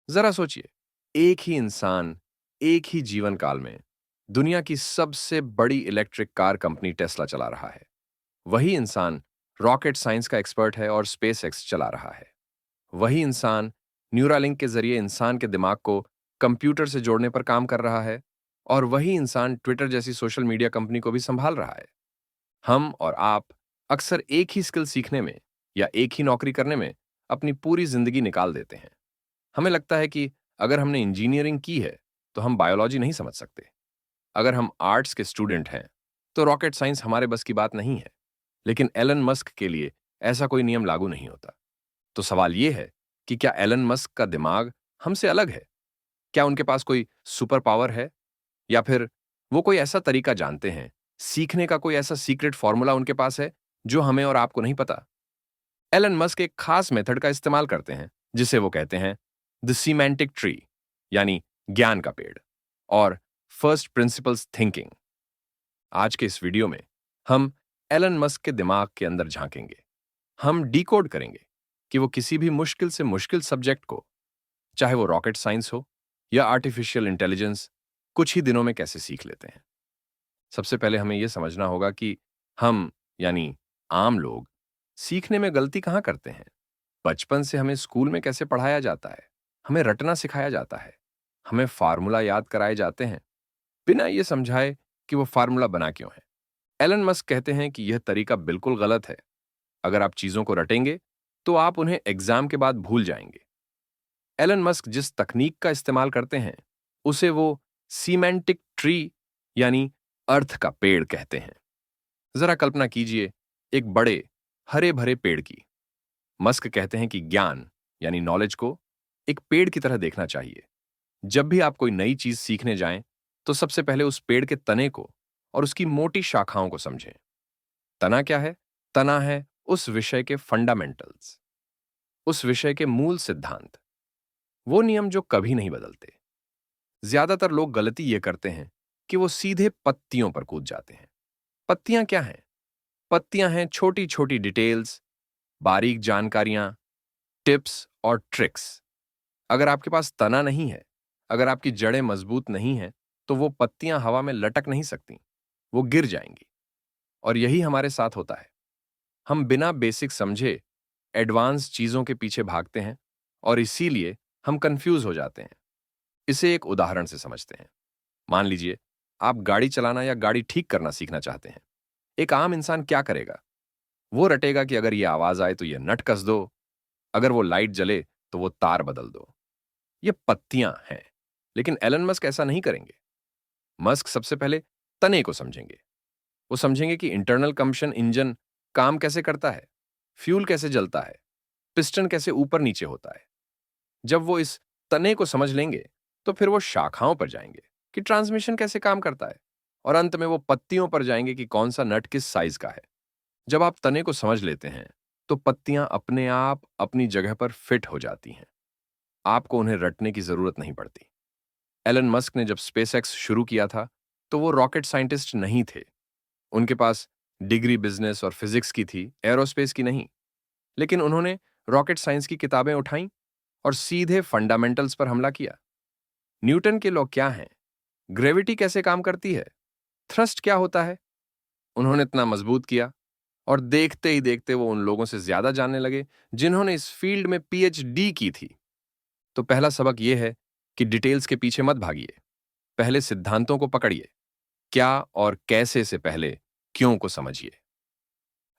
जरा सोचिए, एक ही इंसान एक ही जीवन काल में दुनिया की सबसे बड़ी इलेक्ट्रिक कार कंपनी टेस्ला चला रहा है। वही इंसान रॉकेट साइंस का एक्सपर्ट है और स्पेस एक्स चला रहा है। वही इंसान न्यूरालिंक के जरिए इंसान के दिमाग को कंप्यूटर से जोड़ने पर काम कर रहा है, और वही इंसान ट्विटर जैसी सोशल मीडिया कंपनी को भी संभाल रहा है। हम और आप अक्सर एक ही स्किल सीखने में या एक ही नौकरी करने में अपनी पूरी जिंदगी निकाल देते हैं। हमें लगता है कि अगर हमने इंजीनियरिंग की है तो हम बायोलॉजी नहीं समझ सकते। अगर हम आर्ट्स के स्टूडेंट हैं तो रॉकेट साइंस हमारे बस की बात नहीं है। लेकिन एलन मस्क के लिए ऐसा कोई नियम लागू नहीं होता। तो सवाल यह है कि क्या एलन मस्क का दिमाग हमसे अलग है? क्या उनके पास कोई सुपर पावर है, या फिर वो कोई ऐसा तरीका जानते हैं, सीखने का कोई ऐसा सीक्रेट फॉर्मूला उनके पास है जो हमें और आपको नहीं पता? एलन मस्क एक खास मेथड का इस्तेमाल करते हैं जिसे वो कहते हैं द सीमेंटिक ट्री, यानी ज्ञान का पेड़, और फर्स्ट प्रिंसिपल्स थिंकिंग। आज के इस वीडियो में हम एलन मस्क के दिमाग के अंदर झांकेंगे। हम डिकोड करेंगे कि वो किसी भी मुश्किल से मुश्किल सब्जेक्ट को, चाहे वो रॉकेट साइंस हो या आर्टिफिशियल इंटेलिजेंस, कुछ ही दिनों में कैसे सीख लेते हैं। सबसे पहले हमें यह समझना होगा कि हम, यानी आम लोग, सीखने में गलती कहां करते हैं। बचपन से हमें स्कूल में कैसे पढ़ाया जाता है? हमें रटना सिखाया जाता है, हमें फार्मूला याद कराए जाते हैं, बिना ये समझाए कि वो फार्मूला बना क्यों है। एलन मस्क कहते हैं कि यह तरीका बिल्कुल गलत है। अगर आप चीजों को रटेंगे तो आप उन्हें एग्जाम के बाद भूल जाएंगे। एलन मस्क जिस तकनीक का इस्तेमाल करते हैं उसे वो सीमेंटिक ट्री, यानी अर्थ का पेड़ कहते हैं। जरा कल्पना कीजिए, एक बड़े हरे भरे पेड़ की। मस्क कहते हैं कि ज्ञान, यानी नॉलेज को एक पेड़ की तरह देखना चाहिए। जब भी आप कोई नई चीज सीखने जाएं तो सबसे पहले उस पेड़ के तने को और उसकी मोटी शाखाओं को समझें। तना क्या है? तना है उस विषय के फंडामेंटल्स, उस विषय के मूल सिद्धांत, वो नियम जो कभी नहीं बदलते। ज्यादातर लोग गलती ये करते हैं कि वो सीधे पत्तियों पर कूद जाते हैं। पत्तियां क्या हैं? पत्तियां हैं छोटी छोटी डिटेल्स, बारीक जानकारियां, टिप्स और ट्रिक्स। अगर आपके पास तना नहीं है, अगर आपकी जड़ें मजबूत नहीं हैं, तो वो पत्तियां हवा में लटक नहीं सकती, वो गिर जाएंगी। और यही हमारे साथ होता है। हम बिना बेसिक समझे एडवांस चीजों के पीछे भागते हैं, और इसीलिए हम कंफ्यूज हो जाते हैं। इसे एक उदाहरण से समझते हैं। मान लीजिए आप गाड़ी चलाना या गाड़ी ठीक करना सीखना चाहते हैं। एक आम इंसान क्या करेगा? वो रटेगा कि अगर ये आवाज आए तो ये नट कस दो, अगर वो लाइट जले तो वो तार बदल दो। ये पत्तियां हैं। लेकिन एलन मस्क ऐसा नहीं करेंगे। मस्क सबसे पहले तने को समझेंगे। वो समझेंगे कि इंटरनल कंबशन इंजन काम कैसे करता है, फ्यूल कैसे जलता है, पिस्टन कैसे ऊपर नीचे होता है। जब वो इस तने को समझ लेंगे तो फिर वो शाखाओं पर जाएंगे कि ट्रांसमिशन कैसे काम करता है, और अंत में वो पत्तियों पर जाएंगे कि कौन सा नट किस साइज का है। जब आप तने को समझ लेते हैं तो पत्तियां अपने आप अपनी जगह पर फिट हो जाती हैं। आपको उन्हें रटने की जरूरत नहीं पड़ती। एलन मस्क ने जब स्पेसएक्स शुरू किया था तो वो रॉकेट साइंटिस्ट नहीं थे। उनके पास डिग्री बिजनेस और फिजिक्स की थी, एरोस्पेस की नहीं। लेकिन उन्होंने रॉकेट साइंस की किताबें उठाई और सीधे फंडामेंटल्स पर हमला किया। न्यूटन के लॉ क्या हैं? ग्रेविटी कैसे काम करती है? थ्रस्ट क्या होता है? उन्होंने इतना मजबूत किया, और देखते ही देखते वो उन लोगों से ज्यादा जानने लगे जिन्होंने इस फील्ड में पीएचडी की थी। तो पहला सबक यह है कि डिटेल्स के पीछे मत भागिए। पहले सिद्धांतों को पकड़िए। क्या और कैसे से पहले क्यों को समझिए।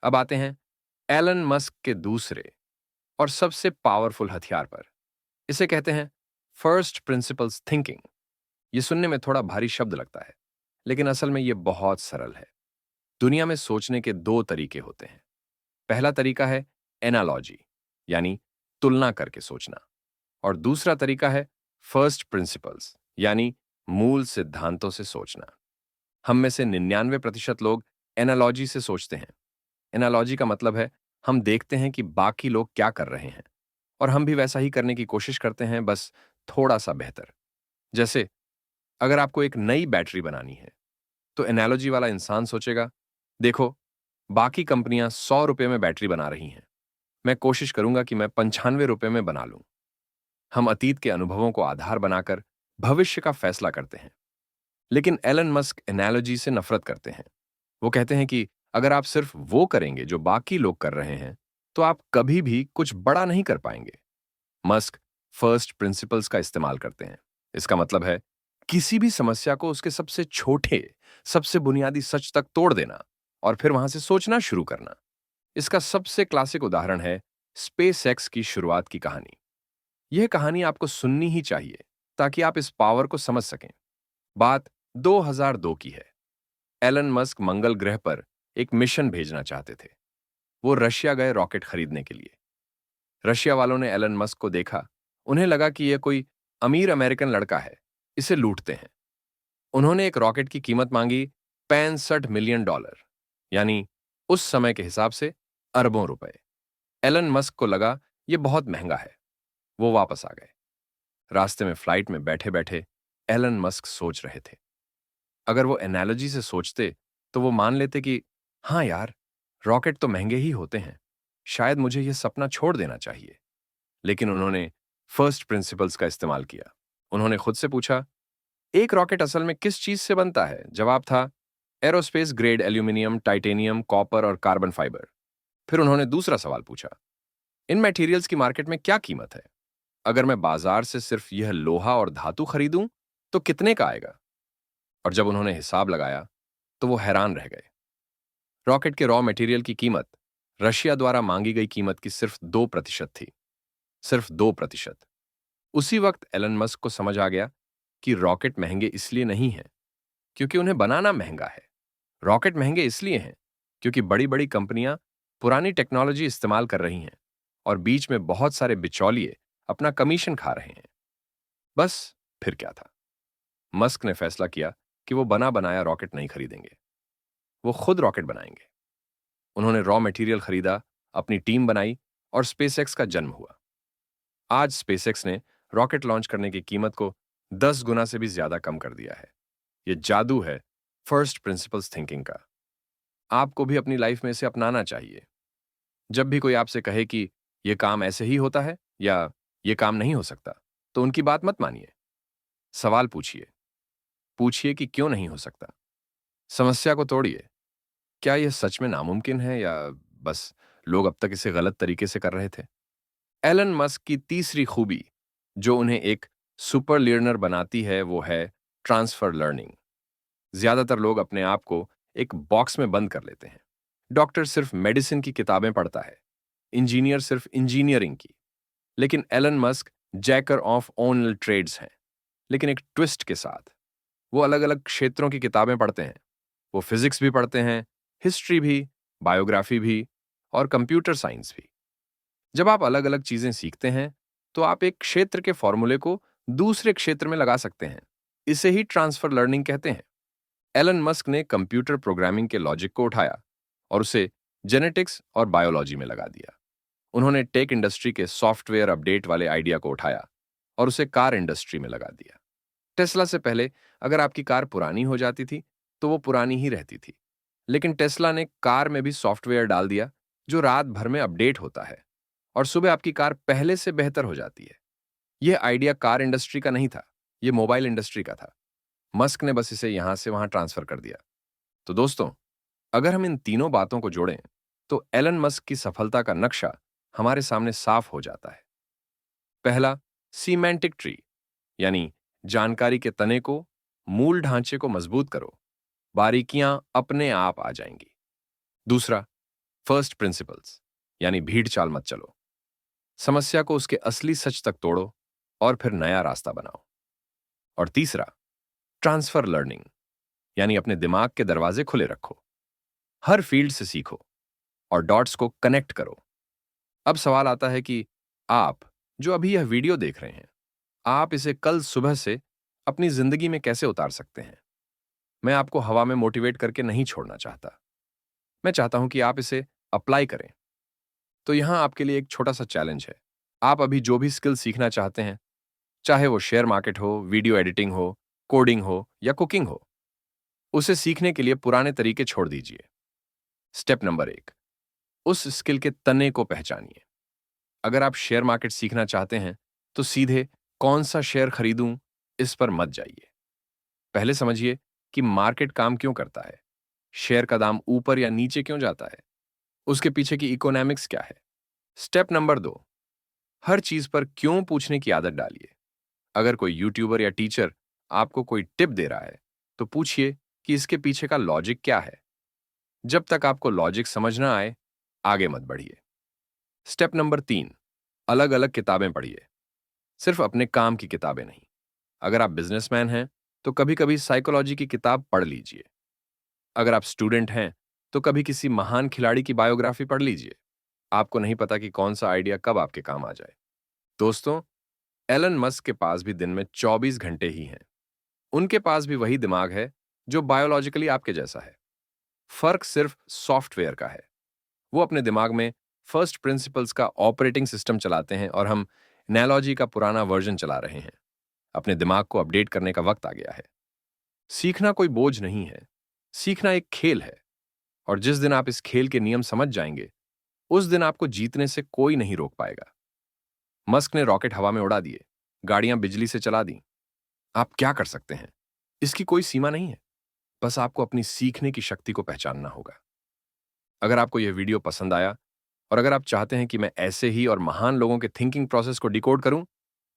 अब आते हैं एलन मस्क के दूसरे और सबसे पावरफुल हथियार पर। इसे कहते हैं फर्स्ट प्रिंसिपल्स थिंकिंग। यह सुनने में थोड़ा भारी शब्द लगता है, लेकिन असल में यह बहुत सरल है। दुनिया में सोचने के दो तरीके होते हैं। पहला तरीका है एनालॉजी, यानी तुलना करके सोचना, और दूसरा तरीका है फर्स्ट प्रिंसिपल्स, यानी मूल सिद्धांतों से सोचना। हम में से 99% लोग एनालॉजी से सोचते हैं। एनालॉजी का मतलब है हम देखते हैं कि बाकी लोग क्या कर रहे हैं, और हम भी वैसा ही करने की कोशिश करते हैं, बस थोड़ा सा बेहतर। जैसे अगर आपको एक नई बैटरी बनानी है तो एनालॉजी वाला इंसान सोचेगा, देखो, बाकी कंपनियां 100 रुपए में बैटरी बना रही हैं, मैं कोशिश करूंगा कि मैं 95 रुपए में बना लूं। हम अतीत के अनुभवों को आधार बनाकर भविष्य का फैसला करते हैं। लेकिन एलन मस्क एनालॉजी से नफरत करते हैं। वो कहते हैं कि अगर आप सिर्फ वो करेंगे जो बाकी लोग कर रहे हैं, तो आप कभी भी कुछ बड़ा नहीं कर पाएंगे। मस्क फर्स्ट प्रिंसिपल्स का इस्तेमाल करते हैं। इसका मतलब है किसी भी समस्या को उसके सबसे छोटे, सबसे बुनियादी सच तक तोड़ देना और फिर वहां से सोचना शुरू करना। इसका सबसे क्लासिक उदाहरण है स्पेस एक्स की शुरुआत की कहानी। यह कहानी आपको सुननी ही चाहिए ताकि आप इस पावर को समझ सकें। बात 2002 की है। एलन मस्क मंगल ग्रह पर एक मिशन भेजना चाहते थे। वो रशिया गए रॉकेट खरीदने के लिए। रशिया वालों ने एलन मस्क को देखा। उन्हें लगा कि यह कोई अमीर अमेरिकन लड़का है, इसे लूटते हैं। उन्होंने एक रॉकेट की कीमत मांगी $65 मिलियन, यानी उस समय के हिसाब से अरबों रुपए। एलन मस्क को लगा यह बहुत महंगा है। वो वापस आ गए। रास्ते में फ्लाइट में बैठे बैठे एलन मस्क सोच रहे थे। अगर वो एनालॉजी से सोचते तो वो मान लेते कि हाँ यार, रॉकेट तो महंगे ही होते हैं, शायद मुझे यह सपना छोड़ देना चाहिए। लेकिन उन्होंने फर्स्ट प्रिंसिपल्स का इस्तेमाल किया। उन्होंने खुद से पूछा, एक रॉकेट असल में किस चीज से बनता है? जवाब था aerospace grade aluminium, titanium, copper और कार्बन फाइबर। फिर उन्होंने दूसरा सवाल पूछा, इन मटेरियल्स की मार्केट में क्या कीमत है? अगर मैं बाजार से सिर्फ यह लोहा और धातु खरीदूं तो कितने का आएगा? और जब उन्होंने हिसाब लगाया तो वो हैरान रह गए। रॉकेट के रॉ मटेरियल की कीमत रशिया द्वारा मांगी गई कीमत की सिर्फ 2% थी। सिर्फ 2%। उसी वक्त एलन मस्क को समझ आ गया कि रॉकेट महंगे इसलिए नहीं हैं क्योंकि उन्हें बनाना महंगा है। रॉकेट महंगे इसलिए हैं क्योंकि बड़ी बड़ी कंपनियां पुरानी टेक्नोलॉजी इस्तेमाल कर रही हैं और बीच में बहुत सारे बिचौलिए अपना कमीशन खा रहे हैं। बस फिर क्या था? मस्क ने फैसला किया कि वो बना बनाया रॉकेट नहीं खरीदेंगे। वो खुद रॉकेट बनाएंगे। उन्होंने रॉ मटेरियल खरीदा, अपनी टीम बनाई और स्पेसएक्स का जन्म हुआ। आज स्पेसएक्स ने रॉकेट लॉन्च करने की कीमत को 10 गुना से भी ज्यादा कम कर दिया है। यह जादू है फर्स्ट प्रिंसिपल्स थिंकिंग का। आपको भी अपनी लाइफ में इसे अपनाना चाहिए। जब भी कोई आपसे कहे कि यह काम ऐसे ही होता है या यह काम नहीं हो सकता, तो उनकी बात मत मानिए। सवाल पूछिए। पूछिए कि क्यों नहीं हो सकता। समस्या को तोड़िए। क्या यह सच में नामुमकिन है या बस लोग अब तक इसे गलत तरीके से कर रहे थे? एलन मस्क की तीसरी खूबी जो उन्हें एक सुपर लर्नर बनाती है वो है ट्रांसफर लर्निंग। ज्यादातर लोग अपने आप को एक बॉक्स में बंद कर लेते हैं। डॉक्टर सिर्फ मेडिसिन की किताबें पढ़ता है, इंजीनियर सिर्फ इंजीनियरिंग की। लेकिन Elon Musk jack of all trades हैं, लेकिन एक ट्विस्ट के साथ। वो अलग अलग क्षेत्रों की किताबें पढ़ते हैं। वो फिजिक्स भी पढ़ते हैं, हिस्ट्री भी, बायोग्राफी भी और कंप्यूटर साइंस भी। जब आप अलग अलग चीजें सीखते हैं तो आप एक क्षेत्र के फॉर्मूले को दूसरे क्षेत्र में लगा सकते हैं। इसे ही ट्रांसफर लर्निंग कहते हैं। एलन मस्क ने कंप्यूटर प्रोग्रामिंग के लॉजिक को उठाया और उसे जेनेटिक्स और बायोलॉजी में लगा दिया। उन्होंने टेक इंडस्ट्री के सॉफ्टवेयर अपडेट वाले आइडिया को उठाया और उसे कार इंडस्ट्री में लगा दिया। टेस्ला से पहले अगर आपकी कार पुरानी हो जाती थी तो वो पुरानी ही रहती थी। लेकिन टेस्ला ने कार में भी सॉफ्टवेयर डाल दिया जो रात भर में अपडेट होता है और सुबह आपकी कार पहले से बेहतर हो जाती है। यह आइडिया कार इंडस्ट्री का नहीं था, यह मोबाइल इंडस्ट्री का था। मस्क ने बस इसे यहां से वहां ट्रांसफर कर दिया। तो दोस्तों, अगर हम इन तीनों बातों को जोड़ें तो एलन मस्क की सफलता का नक्शा हमारे सामने साफ हो जाता है। पहला, सीमेंटिक ट्री, यानी जानकारी के तने को, मूल ढांचे को मजबूत करो, बारीकियां अपने आप आ जाएंगी। दूसरा, फर्स्ट प्रिंसिपल्स, यानी भीड़ चाल मत चलो, समस्या को उसके असली सच तक तोड़ो और फिर नया रास्ता बनाओ। और तीसरा, ट्रांसफर लर्निंग, यानी अपने दिमाग के दरवाजे खुले रखो, हर फील्ड से सीखो और डॉट्स को कनेक्ट करो। अब सवाल आता है कि आप जो अभी यह वीडियो देख रहे हैं, आप इसे कल सुबह से अपनी जिंदगी में कैसे उतार सकते हैं? मैं आपको हवा में मोटिवेट करके नहीं छोड़ना चाहता। मैं चाहता हूं कि आप इसे अप्लाई करें। तो यहां आपके लिए एक छोटा सा चैलेंज है। आप अभी जो भी स्किल सीखना चाहते हैं, चाहे वो शेयर मार्केट हो, वीडियो एडिटिंग हो, कोडिंग हो या कुकिंग हो, उसे सीखने के लिए पुराने तरीके छोड़ दीजिए। स्टेप नंबर 1, उस स्किल के तने को पहचानिए। अगर आप शेयर मार्केट सीखना चाहते हैं तो सीधे कौन सा शेयर खरीदूं इस पर मत जाइए। पहले समझिए कि मार्केट काम क्यों करता है, शेयर का दाम ऊपर या नीचे क्यों जाता है, उसके पीछे की इकोनॉमिक्स क्या है। स्टेप नंबर 2, हर चीज पर क्यों पूछने की आदत डालिए। अगर कोई यूट्यूबर या टीचर आपको कोई टिप दे रहा है, तो पूछिए कि इसके पीछे का लॉजिक क्या है। जब तक आपको लॉजिक समझ ना आए, आगे मत बढ़िए। स्टेप नंबर 3, अलग अलग किताबें पढ़िए, सिर्फ अपने काम की किताबें नहीं। अगर आप बिजनेसमैन हैं, तो कभी कभी साइकोलॉजी की किताब पढ़ लीजिए। अगर आप स्टूडेंट हैं, तो कभी किसी महान खिलाड़ी की बायोग्राफी पढ़ लीजिए। आपको नहीं पता कि कौन सा आइडिया कब आपके काम आ जाए। दोस्तों, एलन मस्क के पास भी दिन में 24 घंटे ही हैं। उनके पास भी वही दिमाग है जो बायोलॉजिकली आपके जैसा है। फर्क सिर्फ सॉफ्टवेयर का है। वो अपने दिमाग में फर्स्ट प्रिंसिपल्स का ऑपरेटिंग सिस्टम चलाते हैं और हम एनालॉजी का पुराना वर्जन चला रहे हैं। अपने दिमाग को अपडेट करने का वक्त आ गया है। सीखना कोई बोझ नहीं है, सीखना एक खेल है। और जिस दिन आप इस खेल के नियम समझ जाएंगे, उस दिन आपको जीतने से कोई नहीं रोक पाएगा। मस्क ने रॉकेट हवा में उड़ा दिए, गाड़ियां बिजली से चला दी। आप क्या कर सकते हैं, इसकी कोई सीमा नहीं है। बस आपको अपनी सीखने की शक्ति को पहचानना होगा। अगर आपको यह वीडियो पसंद आया और अगर आप चाहते हैं कि मैं ऐसे ही और महान लोगों के थिंकिंग प्रोसेस को डिकोड करूं,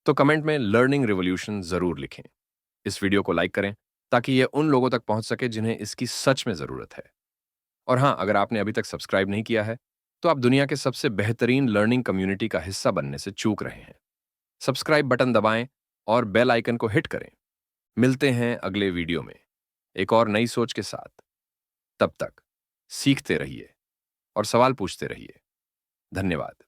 तो कमेंट में लर्निंग रिवॉल्यूशन जरूर लिखें। इस वीडियो को लाइक करें ताकि यह उन लोगों तक पहुंच सके जिन्हें इसकी सच में जरूरत है। और हां, अगर आपने अभी तक सब्सक्राइब नहीं किया है, तो आप दुनिया के सबसे बेहतरीन लर्निंग कम्युनिटी का हिस्सा बनने से चूक रहे हैं। सब्सक्राइब बटन दबाएं और बेल आइकन को हिट करें। मिलते हैं अगले वीडियो में एक और नई सोच के साथ। तब तक सीखते रहिए और सवाल पूछते रहिए। धन्यवाद।